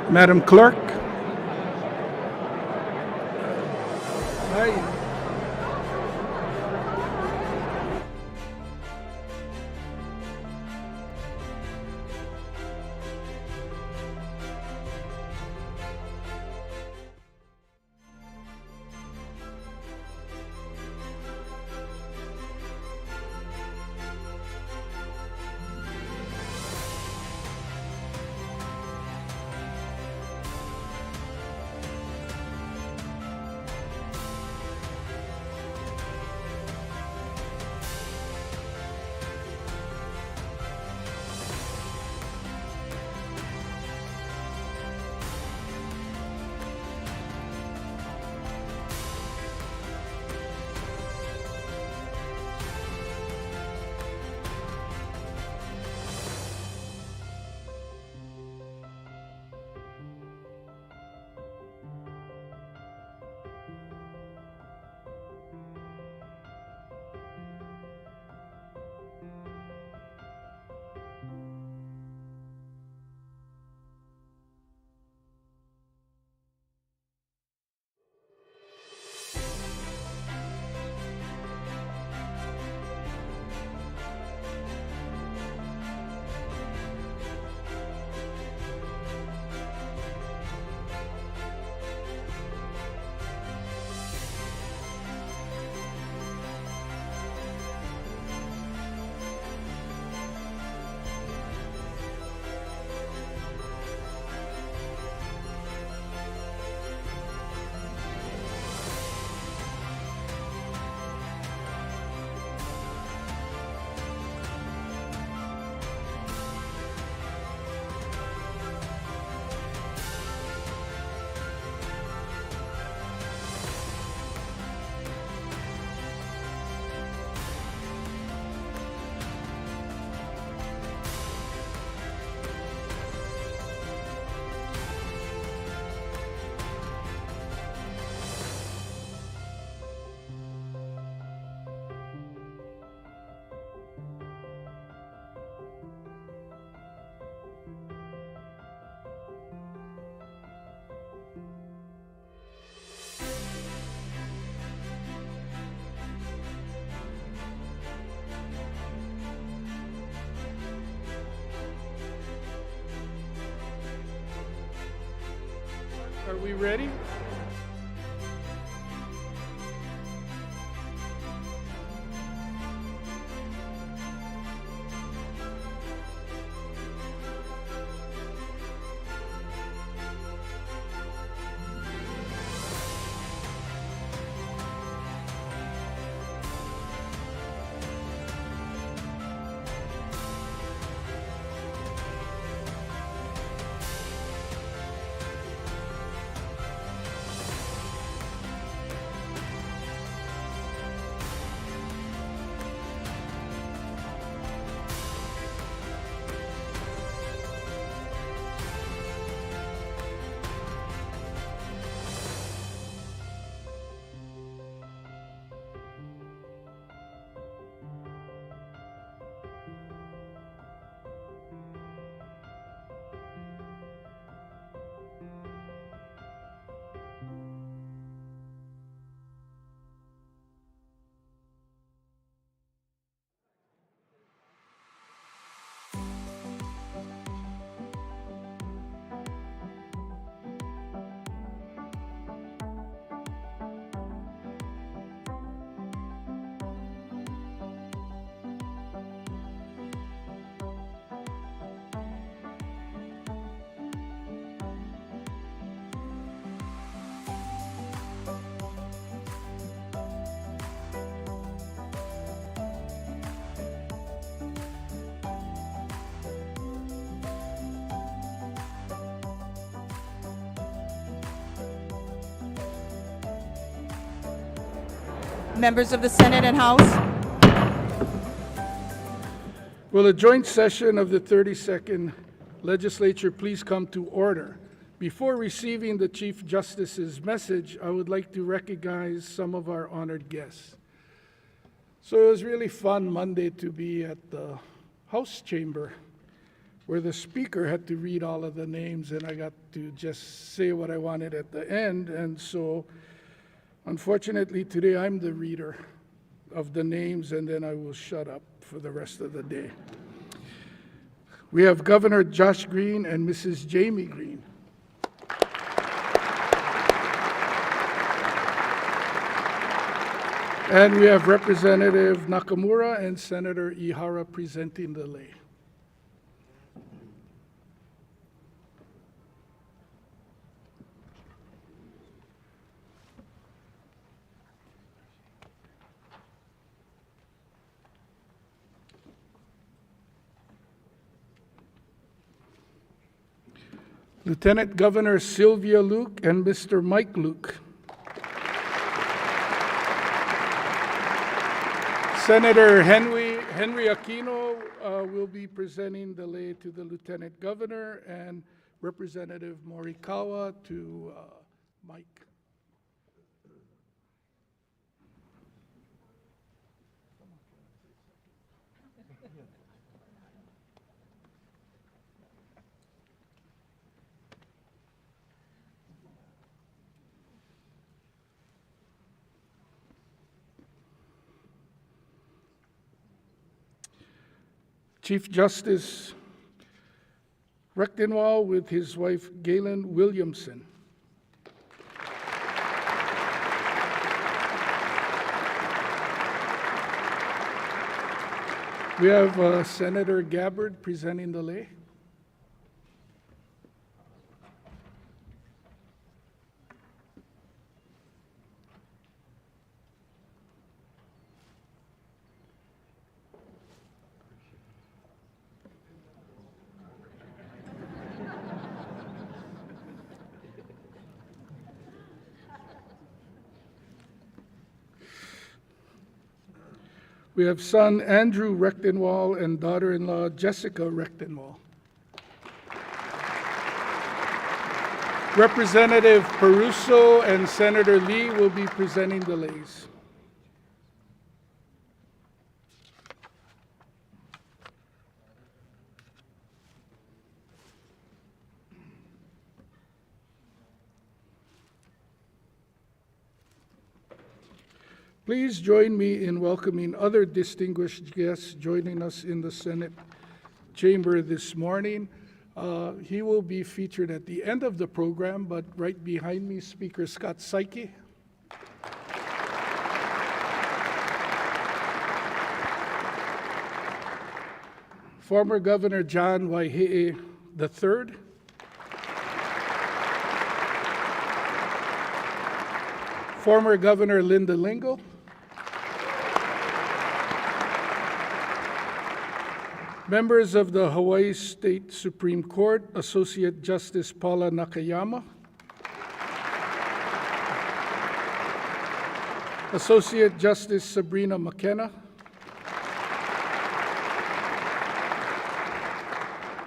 Madam Clerk. Aye. Are we ready? Members of the Senate and House, Will a joint session of the 32nd Legislature please come to order? Before receiving the Chief Justice's message, I would like to recognize some of our honored guests. So it was really fun Monday to be at the House chamber where the speaker had to read all of the names and I got to just say what I wanted at the end. And so, unfortunately, today I'm the reader of the names, and then I will shut up for the rest of the day. We have Governor Josh Green and Mrs. Jamie Green. And we have Representative Nakamura and Senator Ihara presenting the lay. Lieutenant Governor Sylvia Luke and Mr. Mike Luke. Senator Henry Aquino will be presenting the lay to the Lieutenant Governor, and Representative Morikawa to Mike. Chief Justice Rechtenwald with his wife Galen Williamson. We have Senator Gabbard presenting the lay. We have son Andrew Rechtenwald and daughter-in-law Jessica Rechtenwald. Representative Peruso and Senator Lee will be presenting the lays. Please join me in welcoming other distinguished guests joining us in the Senate chamber this morning. He will be featured at the end of the program, but right behind me, Speaker Scott Saiki. Former Governor John Waihee III. Former Governor Linda Lingle. Members of the Hawaii State Supreme Court, Associate Justice Paula Nakayama. Associate Justice Sabrina McKenna.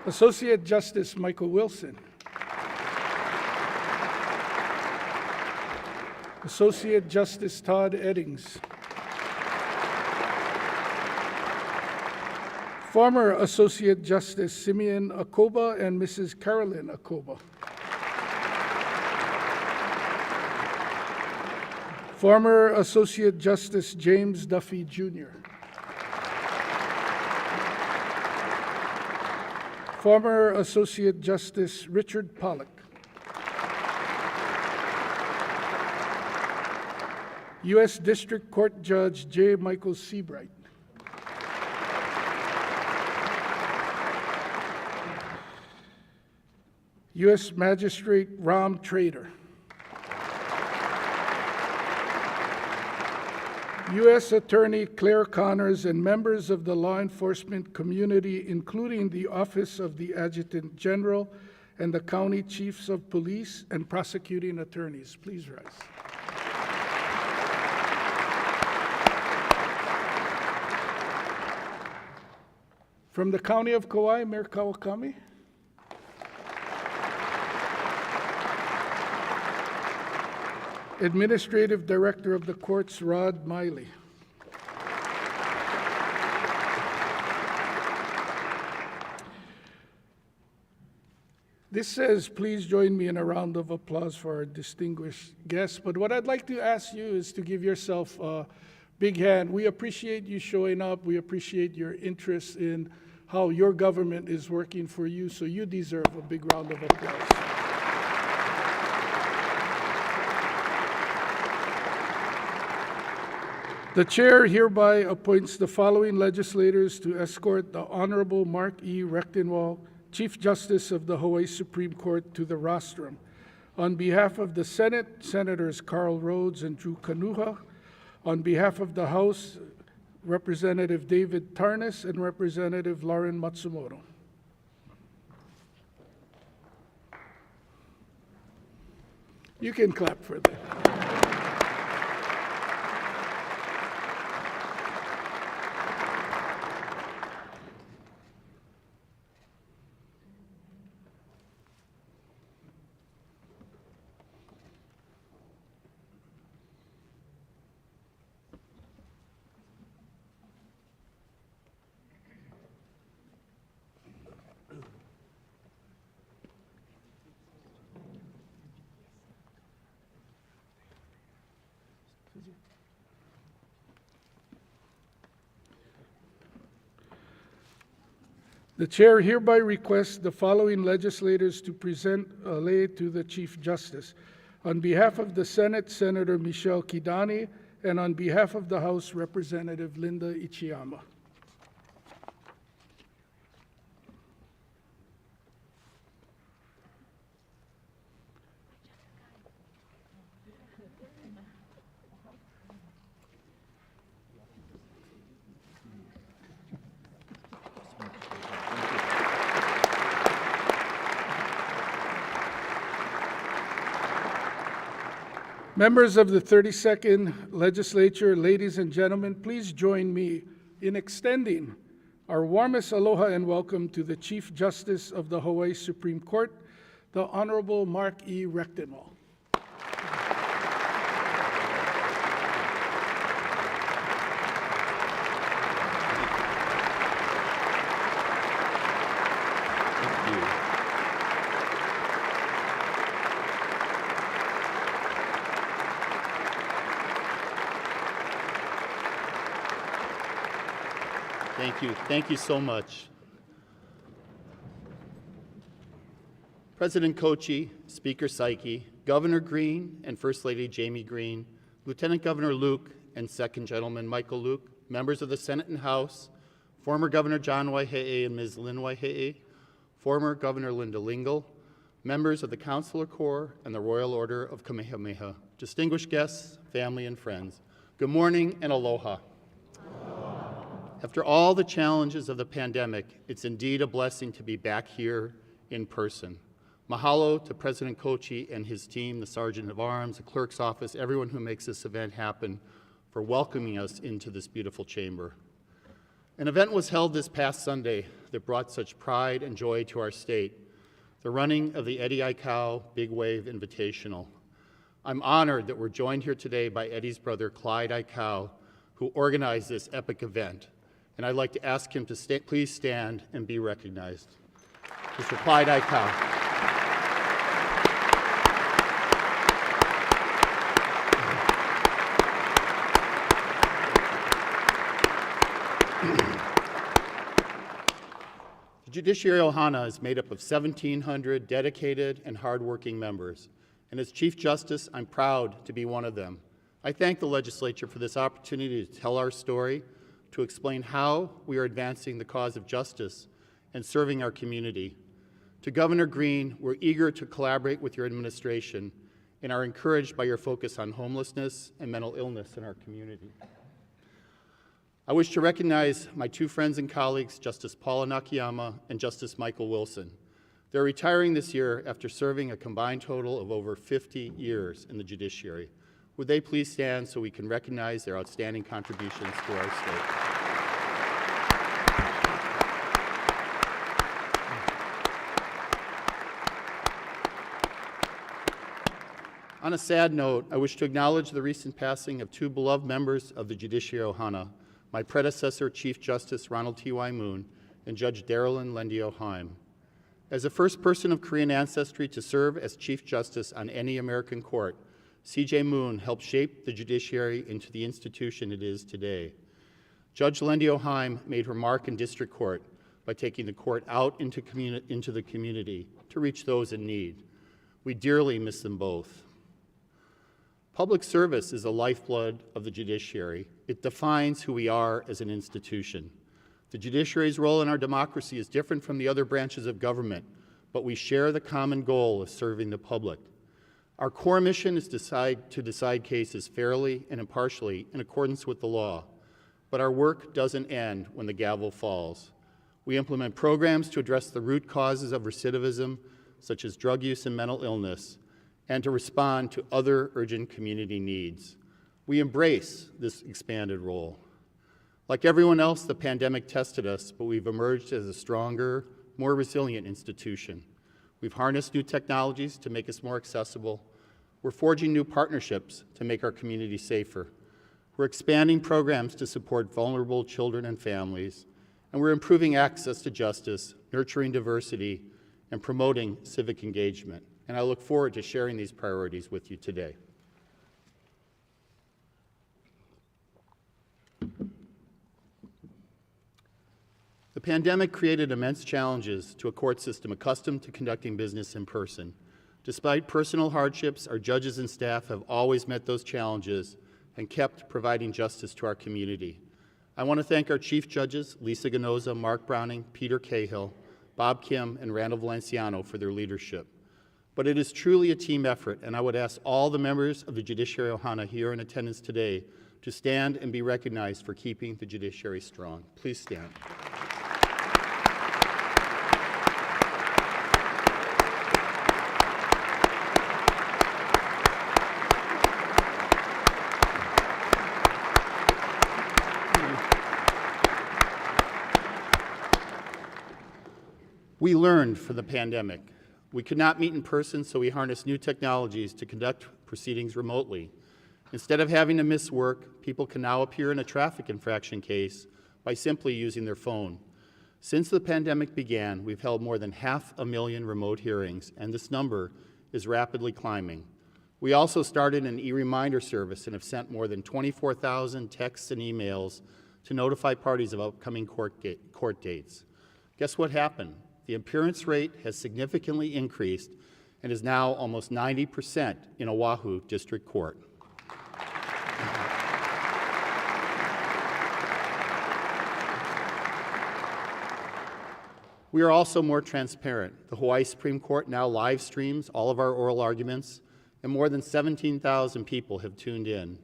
Associate Justice Michael Wilson. Associate Justice Todd Eddings. Former Associate Justice Simeon Akoba and Mrs. Carolyn Akoba. Former Associate Justice James Duffy Jr. Former Associate Justice Richard Pollack. U.S. District Court Judge J. Michael Seabright. U.S. Magistrate Ram Trader. U.S. Attorney Claire Connors and members of the law enforcement community, including the Office of the Adjutant General and the County Chiefs of Police and prosecuting attorneys. Please rise. From the County of Kauai, Mayor Kawakami. Administrative Director of the Courts, Rod Miley. This says, please join me in a round of applause for our distinguished guests. But what I'd like to ask you is to give yourself a big hand. We appreciate you showing up. We appreciate your interest in how your government is working for you. So you deserve a big round of applause. The chair hereby appoints the following legislators to escort the Honorable Mark E. Rechtenwald, Chief Justice of the Hawaii Supreme Court, to the rostrum. On behalf of the Senate, Senators Carl Rhodes and Drew Kanuha. On behalf of the House, Representative David Tarnas and Representative Lauren Matsumoto. You can clap for them. The chair hereby requests the following legislators to present a lei to the Chief Justice. On behalf of the Senate, Senator Michelle Kidani, and on behalf of the House, Representative Linda Ichiyama. Members of the 32nd Legislature, ladies and gentlemen, please join me in extending our warmest aloha and welcome to the Chief Justice of the Hawaii Supreme Court, the Honorable Mark E. Rechtenwald. Thank you. Thank you so much. President Kochi, Speaker Saiki, Governor Green and First Lady Jamie Green, Lieutenant Governor Luke and Second Gentleman Michael Luke, members of the Senate and House, former Governor John Waihe'e and Ms. Lynn Waihe'e, former Governor Linda Lingle, members of the Consular Corps and the Royal Order of Kamehameha, distinguished guests, family, and friends, good morning and aloha. After all the challenges of the pandemic, it's indeed a blessing to be back here in person. Mahalo to President Kochi and his team, the Sergeant of Arms, the Clerk's Office, everyone who makes this event happen, for welcoming us into this beautiful chamber. An event was held this past Sunday that brought such pride and joy to our state, the running of the Eddie Aikau Big Wave Invitational. I'm honored that we're joined here today by Eddie's brother, Clyde Aikau, who organized this epic event. And I'd like to ask him to please stand and be recognized. Mr. Clyde Aikau. The Judiciary Ohana is made up of 1,700 dedicated and hardworking members. And as Chief Justice, I'm proud to be one of them. I thank the legislature for this opportunity to tell our story, to explain how we are advancing the cause of justice and serving our community. To Governor Green, we're eager to collaborate with your administration and are encouraged by your focus on homelessness and mental illness in our community. I wish to recognize my two friends and colleagues, Justice Paula Nakayama and Justice Michael Wilson. They're retiring this year after serving a combined total of over 50 years in the judiciary. Would they please stand so we can recognize their outstanding contributions to our state? On a sad note, I wish to acknowledge the recent passing of two beloved members of the Judiciary Ohana, my predecessor, Chief Justice Ronald T. Y. Moon, and Judge Darylyn Lendio Heim. As the first person of Korean ancestry to serve as Chief Justice on any American court, C.J. Moon helped shape the judiciary into the institution it is today. Judge Lendy Oheim made her mark in district court by taking the court out into the community to reach those in need. We dearly miss them both. Public service is the lifeblood of the judiciary. It defines who we are as an institution. The judiciary's role in our democracy is different from the other branches of government, but we share the common goal of serving the public. Our core mission is to decide cases fairly and impartially in accordance with the law. But our work doesn't end when the gavel falls. We implement programs to address the root causes of recidivism, such as drug use and mental illness, and to respond to other urgent community needs. We embrace this expanded role. Like everyone else, the pandemic tested us, but we've emerged as a stronger, more resilient institution. We've harnessed new technologies to make us more accessible. We're forging new partnerships to make our community safer. We're expanding programs to support vulnerable children and families, and we're improving access to justice, nurturing diversity, and promoting civic engagement. And I look forward to sharing these priorities with you today. The pandemic created immense challenges to a court system accustomed to conducting business in person. Despite personal hardships, our judges and staff have always met those challenges and kept providing justice to our community. I want to thank our chief judges, Lisa Ganoza, Mark Browning, Peter Cahill, Bob Kim, and Randall Valenciano for their leadership. But it is truly a team effort, and I would ask all the members of the Judiciary Ohana here in attendance today to stand and be recognized for keeping the judiciary strong. Please stand. We learned from the pandemic. We could not meet in person, so we harnessed new technologies to conduct proceedings remotely. Instead of having to miss work, people can now appear in a traffic infraction case by simply using their phone. Since the pandemic began, we've held more than 500,000 remote hearings, and this number is rapidly climbing. We also started an e-reminder service and have sent more than 24,000 texts and emails to notify parties of upcoming court dates. Guess what happened? The appearance rate has significantly increased and is now almost 90% in Oahu District Court. We are also more transparent. The Hawaii Supreme Court now live streams all of our oral arguments, and more than 17,000 people have tuned in.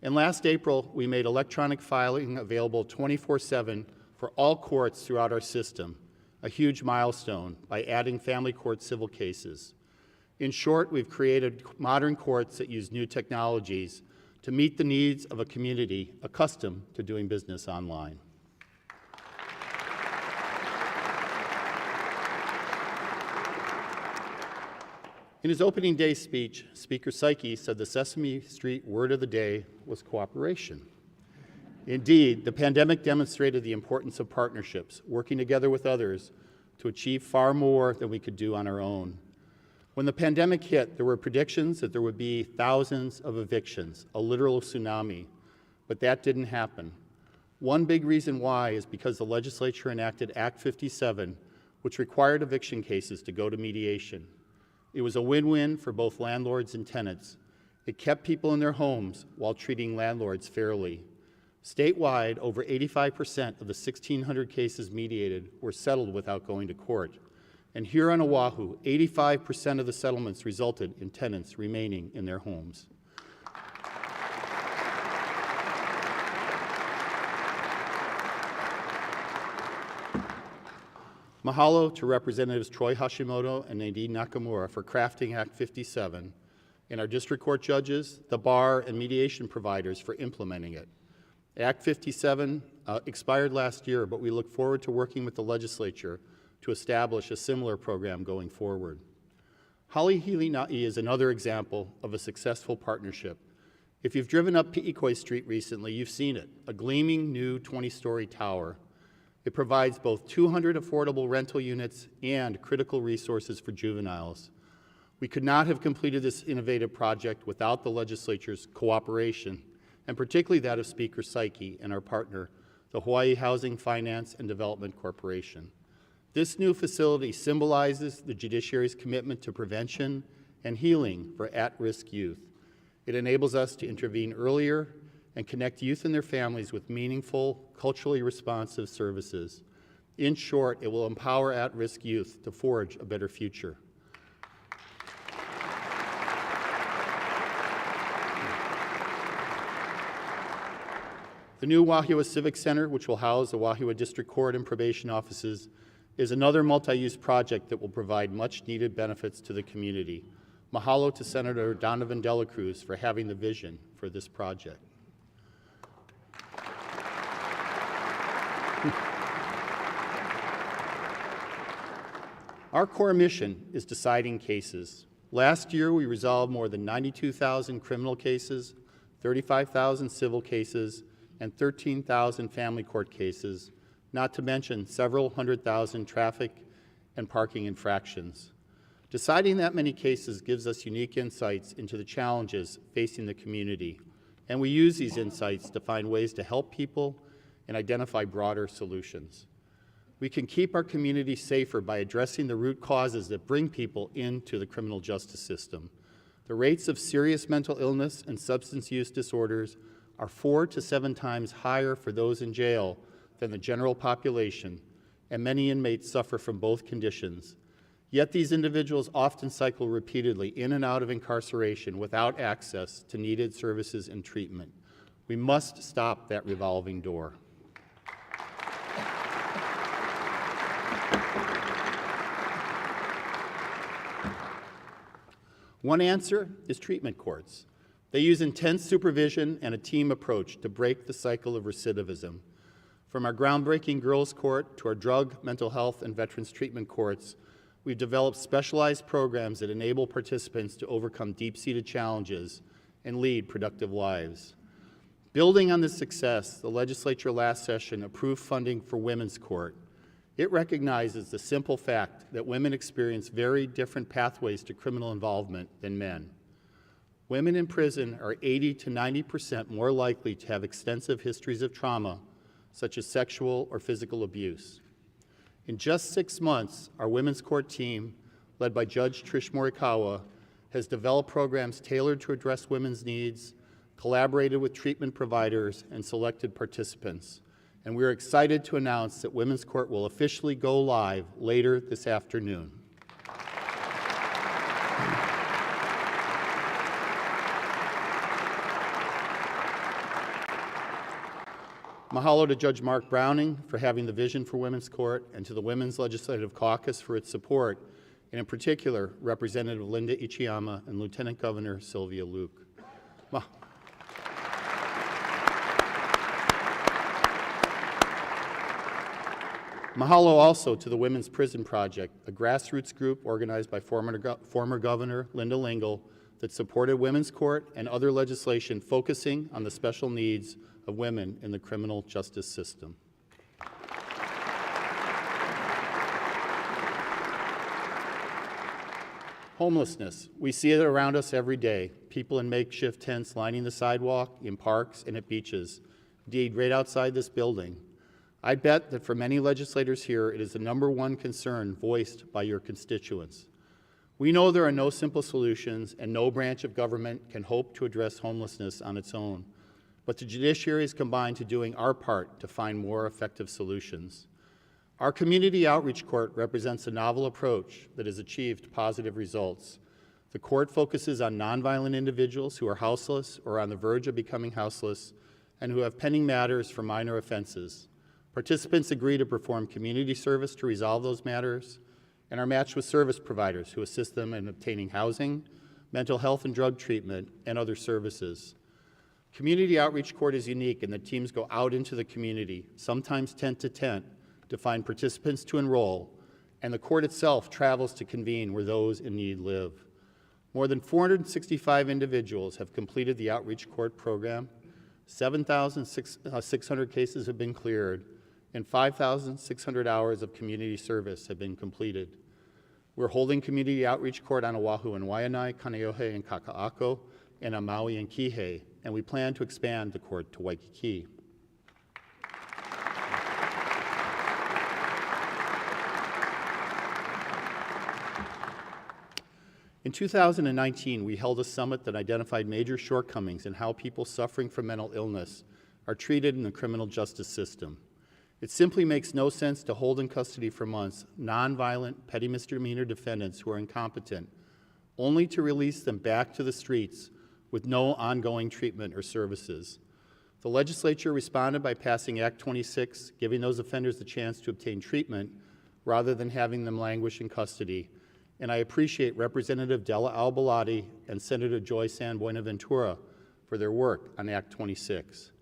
And last April, we made electronic filing available 24/7 for all courts throughout our system, a huge milestone by adding family court civil cases. In short, we've created modern courts that use new technologies to meet the needs of a community accustomed to doing business online. In his opening day speech, Speaker Saiki said the Sesame Street word of the day was cooperation. Indeed, the pandemic demonstrated the importance of partnerships, working together with others to achieve far more than we could do on our own. When the pandemic hit, there were predictions that there would be thousands of evictions, a literal tsunami, but that didn't happen. One big reason why is because the legislature enacted Act 57, which required eviction cases to go to mediation. It was a win-win for both landlords and tenants. It kept people in their homes while treating landlords fairly. Statewide, over 85% of the 1,600 cases mediated were settled without going to court. And here on Oahu, 85% of the settlements resulted in tenants remaining in their homes. Mahalo to Representatives Troy Hashimoto and Nadine Nakamura for crafting Act 57, and our district court judges, the bar, and mediation providers for implementing it. Act 57 expired last year, but we look forward to working with the legislature to establish a similar program going forward. Halihili is another example of a successful partnership. If you've driven up Pi'ikoi Street recently, you've seen it, a gleaming new 20-story tower. It provides both 200 affordable rental units and critical resources for juveniles. We could not have completed this innovative project without the legislature's cooperation, and particularly that of Speaker Psyche and our partner, the Hawaii Housing Finance and Development Corporation. This new facility symbolizes the judiciary's commitment to prevention and healing for at-risk youth. It enables us to intervene earlier and connect youth and their families with meaningful, culturally responsive services. In short, it will empower at-risk youth to forge a better future. The new Wahiawa Civic Center, which will house the Wahiawa District Court and probation offices, is another multi-use project that will provide much-needed benefits to the community. Mahalo to Senator Donovan Dela Cruz for having the vision for this project. Our core mission is deciding cases. Last year, we resolved more than 92,000 criminal cases, 35,000 civil cases, and 13,000 family court cases, not to mention several 100,000 traffic and parking infractions. Deciding that many cases gives us unique insights into the challenges facing the community, and we use these insights to find ways to help people and identify broader solutions. We can keep our community safer by addressing the root causes that bring people into the criminal justice system. The rates of serious mental illness and substance use disorders are 4 to 7 times higher for those in jail than the general population, and many inmates suffer from both conditions. Yet these individuals often cycle repeatedly in and out of incarceration without access to needed services and treatment. We must stop that revolving door. One answer is treatment courts. They use intense supervision and a team approach to break the cycle of recidivism. From our groundbreaking girls' court to our drug, mental health, and veterans treatment courts, we've developed specialized programs that enable participants to overcome deep-seated challenges and lead productive lives. Building on this success, the legislature last session approved funding for women's court. It recognizes the simple fact that women experience very different pathways to criminal involvement than men. Women in prison are 80 to 90% more likely to have extensive histories of trauma, such as sexual or physical abuse. In just 6 months, our women's court team, led by Judge Trish Morikawa, has developed programs tailored to address women's needs, collaborated with treatment providers, and selected participants. And we're excited to announce that Women's Court will officially go live later this afternoon. Mahalo to Judge Mark Browning for having the vision for Women's Court, and to the Women's Legislative Caucus for its support, and in particular, Representative Linda Ichiyama and Lieutenant Governor Sylvia Luke. Mahalo also to the Women's Prison Project, a grassroots group organized by former Governor Linda Lingle that supported Women's Court and other legislation focusing on the special needs of women in the criminal justice system. Homelessness. We see it around us every day. People in makeshift tents lining the sidewalk, in parks, and at beaches. Indeed, right outside this building. I bet that for many legislators here, it is the #1 concern voiced by your constituents. We know there are no simple solutions, and no branch of government can hope to address homelessness on its own. But the judiciary is combined to doing our part to find more effective solutions. Our community outreach court represents a novel approach that has achieved positive results. The court focuses on nonviolent individuals who are houseless or on the verge of becoming houseless and who have pending matters for minor offenses. Participants agree to perform community service to resolve those matters and are matched with service providers who assist them in obtaining housing, mental health and drug treatment, and other services. Community Outreach Court is unique in that teams go out into the community, sometimes tent to tent, to find participants to enroll, and the court itself travels to convene where those in need live. More than 465 individuals have completed the Outreach Court program, 7,600 cases have been cleared, and 5,600 hours of community service have been completed. We're holding community outreach court on Oahu and Waianae, Kaneohe and Kaka'ako, and on Maui and Kihei, and we plan to expand the court to Waikiki. In 2019, we held a summit that identified major shortcomings in how people suffering from mental illness are treated in the criminal justice system. It simply makes no sense to hold in custody for months nonviolent petty misdemeanor defendants who are incompetent, only to release them back to the streets with no ongoing treatment or services. The legislature responded by passing Act 26, giving those offenders the chance to obtain treatment rather than having them languish in custody. And I appreciate Representative Della Albalati and Senator Joy San Buenaventura for their work on Act 26.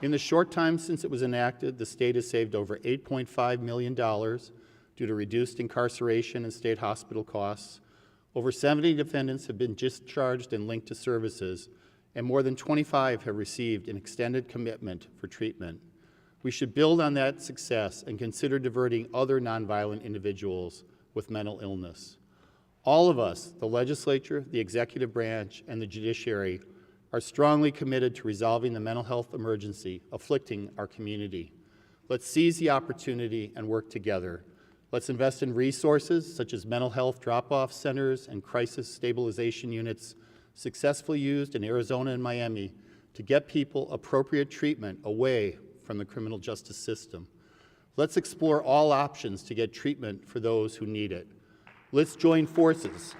In the short time since it was enacted, the state has saved over $8.5 million due to reduced incarceration and state hospital costs. Over 70 defendants have been discharged and linked to services, and more than 25 have received an extended commitment for treatment. We should build on that success and consider diverting other nonviolent individuals with mental illness. All of us, the legislature, the executive branch, and the judiciary, are strongly committed to resolving the mental health emergency afflicting our community. Let's seize the opportunity and work together. Let's invest in resources such as mental health drop-off centers and crisis stabilization units successfully used in Arizona and Miami to get people appropriate treatment away from the criminal justice system. Let's explore all options to get treatment for those who need it. Let's join forces.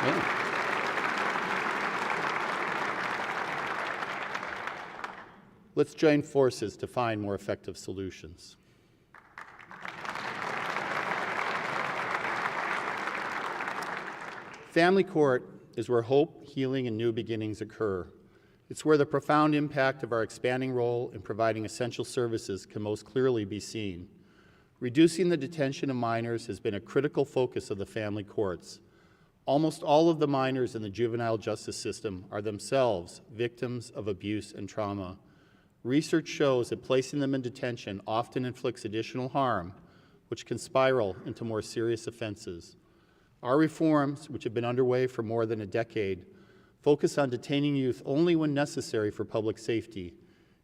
Yeah. Let's join forces to find more effective solutions. Family court is where hope, healing, and new beginnings occur. It's where the profound impact of our expanding role in providing essential services can most clearly be seen. Reducing the detention of minors has been a critical focus of the family courts. Almost all of the minors in the juvenile justice system are themselves victims of abuse and trauma. Research shows that placing them in detention often inflicts additional harm, which can spiral into more serious offenses. Our reforms, which have been underway for more than a decade, focus on detaining youth only when necessary for public safety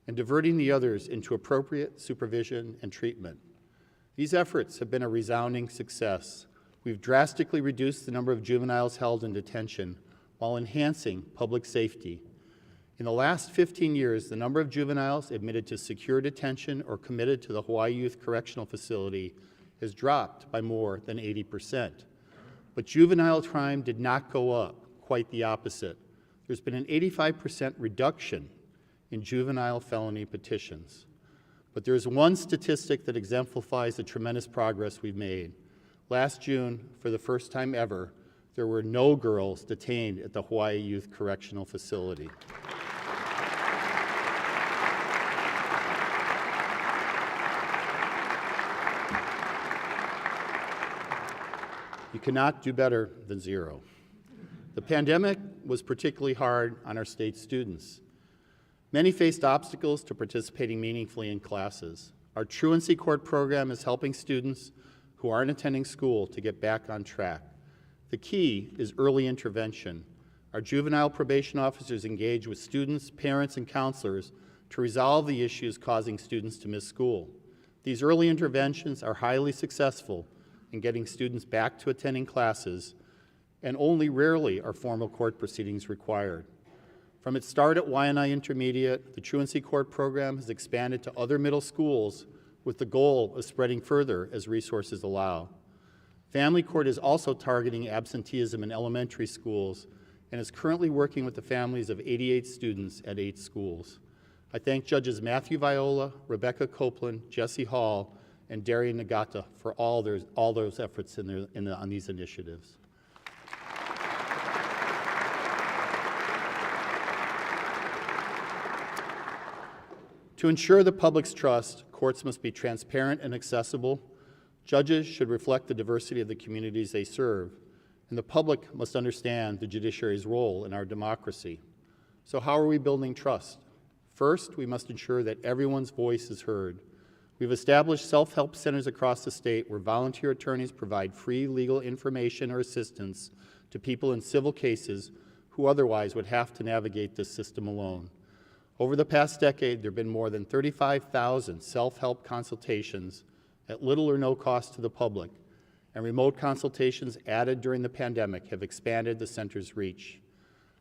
and diverting the others into appropriate supervision and treatment. These efforts have been a resounding success. We've drastically reduced the number of juveniles held in detention while enhancing public safety. In the last 15 years, the number of juveniles admitted to secure detention or committed to the Hawaii Youth Correctional Facility has dropped by more than 80%. But juvenile crime did not go up, quite the opposite. There's been an 85% reduction in juvenile felony petitions. But there's one statistic that exemplifies the tremendous progress we've made. Last June, for the first time ever, there were no girls detained at the Hawaii Youth Correctional Facility. You cannot do better than zero. The pandemic was particularly hard on our state students. Many faced obstacles to participating meaningfully in classes. Our truancy court program is helping students who aren't attending school to get back on track. The key is early intervention. Our juvenile probation officers engage with students, parents, and counselors to resolve the issues causing students to miss school. These early interventions are highly successful in getting students back to attending classes, and only rarely are formal court proceedings required. From its start at Waianae Intermediate, the truancy court program has expanded to other middle schools with the goal of spreading further as resources allow. Family court is also targeting absenteeism in elementary schools and is currently working with the families of 88 students at 8 schools. I thank Judges Matthew Viola, Rebecca Copeland, Jesse Hall, and Darian Nagata for all those efforts on these initiatives. To ensure the public's trust, courts must be transparent and accessible. Judges should reflect the diversity of the communities they serve. and the public must understand the judiciary's role in our democracy. So how are we building trust? First, we must ensure that everyone's voice is heard. We've established self-help centers across the state where volunteer attorneys provide free legal information or assistance to people in civil cases who otherwise would have to navigate this system alone. Over the past decade, there have been more than 35,000 self-help consultations at little or no cost to the public, and remote consultations added during the pandemic have expanded the center's reach.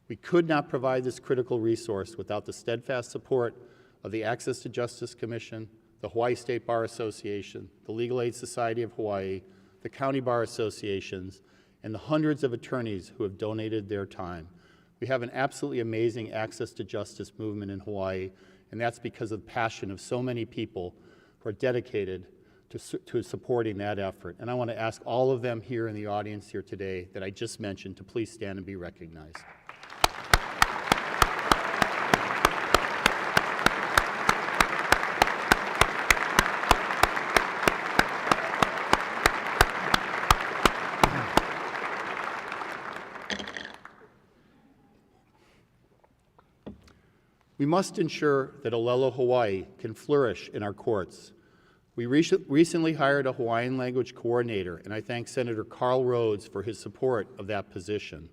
We could not provide this critical resource without the steadfast support of the Access to Justice Commission, the Hawaii State Bar Association, the Legal Aid Society of Hawaii, the County Bar Associations, and the hundreds of attorneys who have donated their time. We have an absolutely amazing access to justice movement in Hawaii, and that's because of the passion of so many people who are dedicated to supporting that effort. And I want to ask all of them here in the audience here today that I just mentioned to please stand and be recognized. We must ensure that Olelo, Hawaii can flourish in our courts. We recently hired a Hawaiian language coordinator, and I thank Senator Carl Rhodes for his support of that position.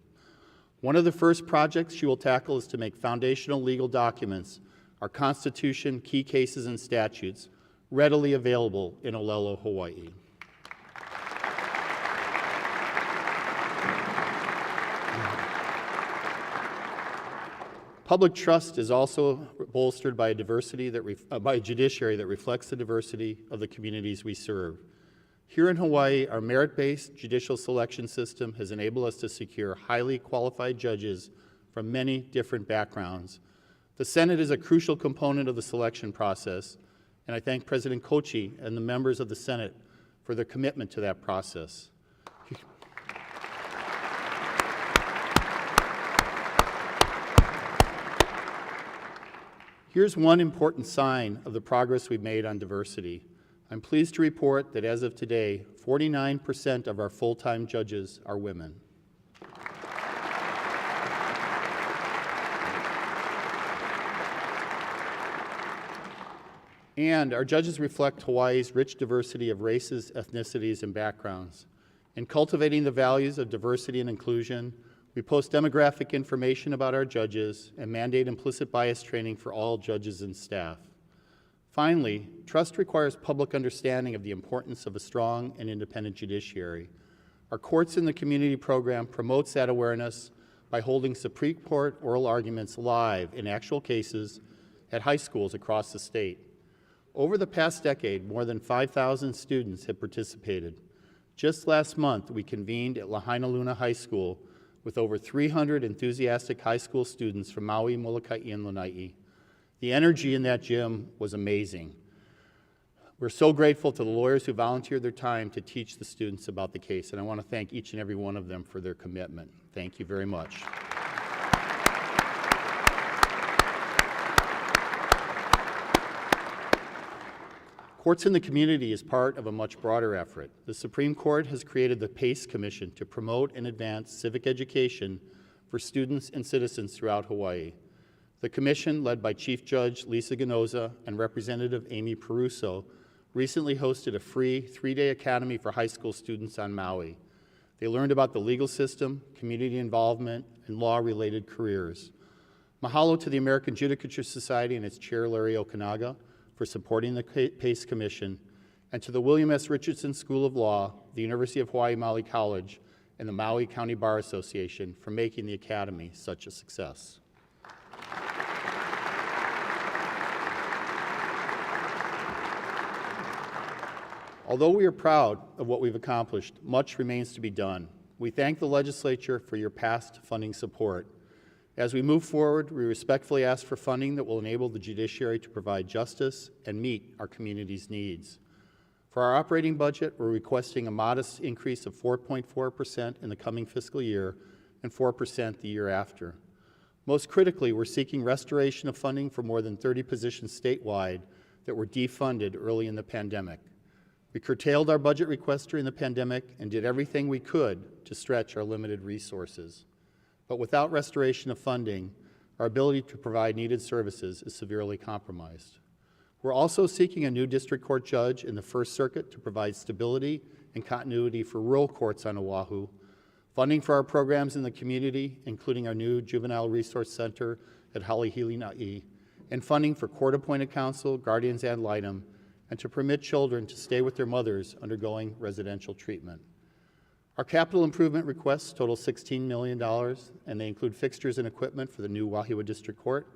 One of the first projects she will tackle is to make foundational legal documents, our Constitution, key cases, and statutes, readily available in Olelo, Hawaii. Public trust is also bolstered by a judiciary that reflects the diversity of the communities we serve. Here in Hawaii, our merit-based judicial selection system has enabled us to secure highly qualified judges from many different backgrounds. The Senate is a crucial component of the selection process, and I thank President Kochi and the members of the Senate for their commitment to that process. Here's one important sign of the progress we've made on diversity. I'm pleased to report that as of today, 49% of our full-time judges are women. And our judges reflect Hawaii's rich diversity of races, ethnicities, and backgrounds. In cultivating the values of diversity and inclusion, we post demographic information about our judges and mandate implicit bias training for all judges and staff. Finally, trust requires public understanding of the importance of a strong and independent judiciary. Our Courts in the Community program promotes that awareness by holding Supreme Court oral arguments live in actual cases at high schools across the state. Over the past decade, more than 5,000 students have participated. Just last month, we convened at Lahainaluna High School with over 300 enthusiastic high school students from Maui, Molokai, and Lanai. The energy in that gym was amazing. We're so grateful to the lawyers who volunteered their time to teach the students about the case, and I want to thank each and every one of them for their commitment. Thank you very much. Courts in the Community is part of a much broader effort. The Supreme Court has created the PACE Commission to promote and advance civic education for students and citizens throughout Hawaii. The commission, led by Chief Judge Lisa Ganoza and Representative Amy Peruso, recently hosted a free 3-day academy for high school students on Maui. They learned about the legal system, community involvement, and law-related careers. Mahalo to the American Judicature Society and its chair, Larry Okanaga, for supporting the PACE Commission, and to the William S. Richardson School of Law, the University of Hawaii Maui College, and the Maui County Bar Association for making the Academy such a success. Although we are proud of what we've accomplished, much remains to be done. We thank the legislature for your past funding support. As we move forward, we respectfully ask for funding that will enable the judiciary to provide justice and meet our community's needs. For our operating budget, we're requesting a modest increase of 4.4% in the coming fiscal year and 4% the year after. Most critically, we're seeking restoration of funding for more than 30 positions statewide that were defunded early in the pandemic. We curtailed our budget requests during the pandemic and did everything we could to stretch our limited resources. But without restoration of funding, our ability to provide needed services is severely compromised. We're also seeking a new district court judge in the First Circuit to provide stability and continuity for rural courts on Oahu, funding for our programs in the community, including our new Juvenile Resource Center at Halihilina'i, and funding for court-appointed counsel, guardians ad litem, and to permit children to stay with their mothers undergoing residential treatment. Our capital improvement requests total $16 million, and they include fixtures and equipment for the new Wahiawa District Court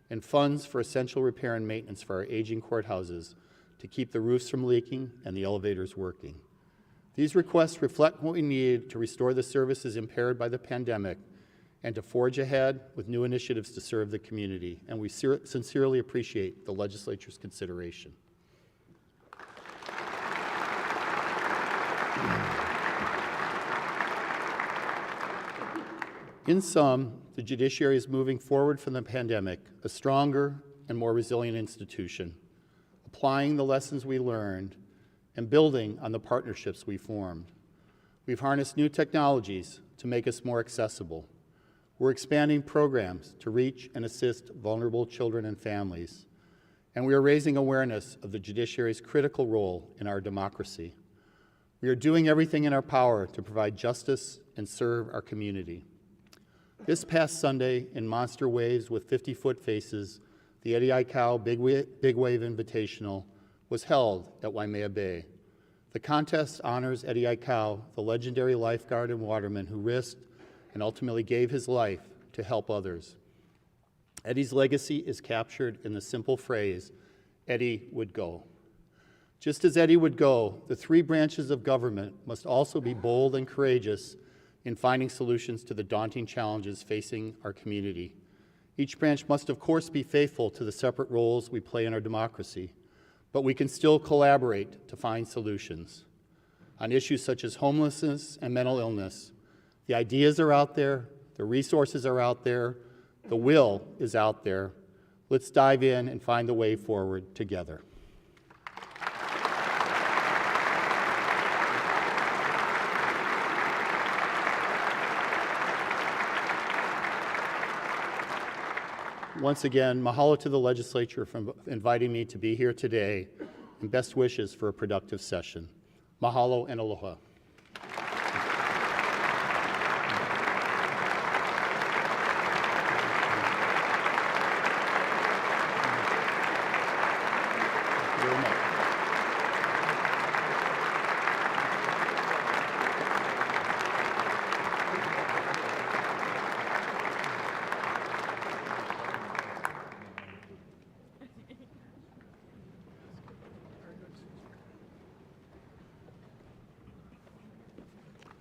and funds for essential repair and maintenance for our aging courthouses to keep the roofs from leaking and the elevators working. These requests reflect what we need to restore the services impaired by the pandemic and to forge ahead with new initiatives to serve the community, and we sincerely appreciate the legislature's consideration. In sum, the judiciary is moving forward from the pandemic, a stronger and more resilient institution, applying the lessons we learned and building on the partnerships we formed. We've harnessed new technologies to make us more accessible. We're expanding programs to reach and assist vulnerable children and families. And we are raising awareness of the judiciary's critical role in our democracy. We are doing everything in our power to provide justice and serve our community. This past Sunday, in monster waves with 50-foot faces, the Eddie Aikau Big Wave Invitational was held at Waimea Bay. The contest honors Eddie Aikau, the legendary lifeguard and waterman who risked and ultimately gave his life to help others. Eddie's legacy is captured in the simple phrase, Eddie would go. Just as Eddie would go, the three branches of government must also be bold and courageous in finding solutions to the daunting challenges facing our community. Each branch must, of course, be faithful to the separate roles we play in our democracy, but we can still collaborate to find solutions. On issues such as homelessness and mental illness, the ideas are out there, the resources are out there, the will is out there. Let's dive in and find the way forward together. Once again, mahalo to the legislature for inviting me to be here today, and best wishes for a productive session. Mahalo and aloha. Thank you very much.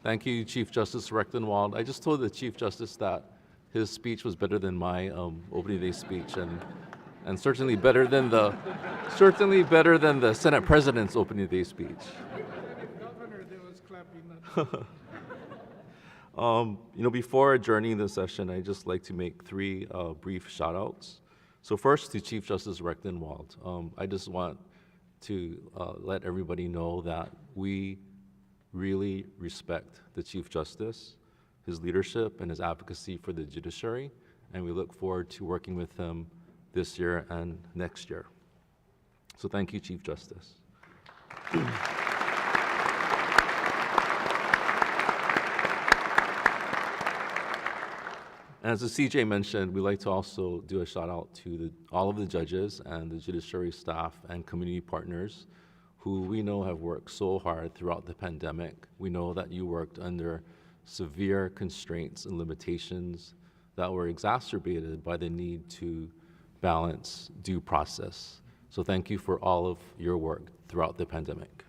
Thank you, Chief Justice Rechtenwald. I just told the Chief Justice that his speech was better than my opening day speech, and certainly better than the Senate President's opening day speech. Governor, there was clapping. Before adjourning the session, I'd just like to make three brief shout-outs. So first, to Chief Justice Rechtenwald, I just want to let everybody know that we really respect the Chief Justice, his leadership, and his advocacy for the judiciary, and we look forward to working with him this year and next year. So thank you, Chief Justice. As the CJ mentioned, we'd like to also do a shout out to all of the judges and the judiciary staff and community partners who we know have worked so hard throughout the pandemic. We know that you worked under severe constraints and limitations that were exacerbated by the need to balance due process. So thank you for all of your work throughout the pandemic.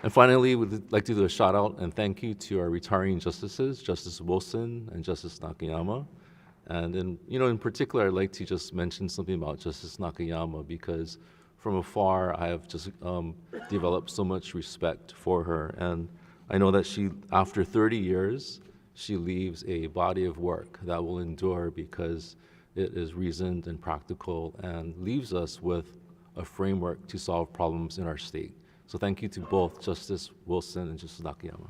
And finally, we'd like to do a shout out and thank you to our retiring justices, Justice Wilson and Justice Nakayama. And in particular, I'd like to just mention something about Justice Nakayama because from afar, I have just developed so much respect for her. And I know that after 30 years, she leaves a body of work that will endure because It is reasoned and practical and leaves us with a framework to solve problems in our state. So thank you to both Justice Wilson and Justice Nakayama.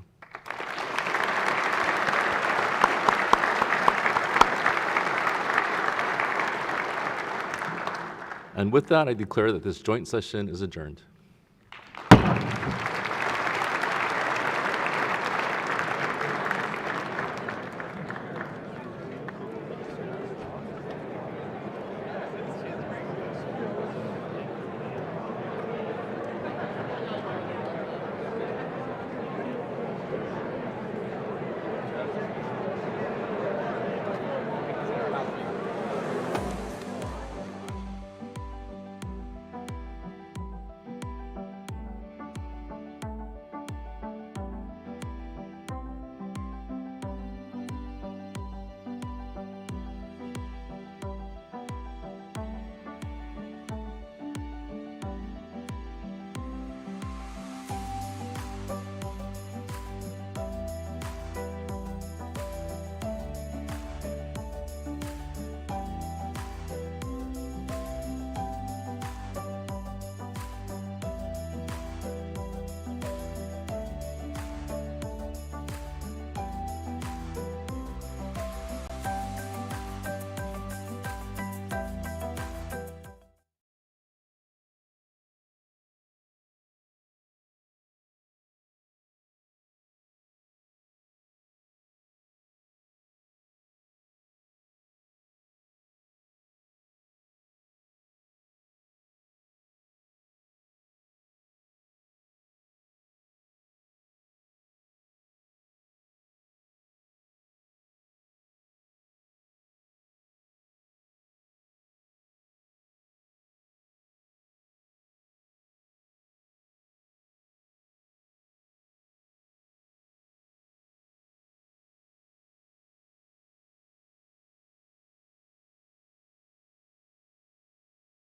And with that, I declare that this joint session is adjourned.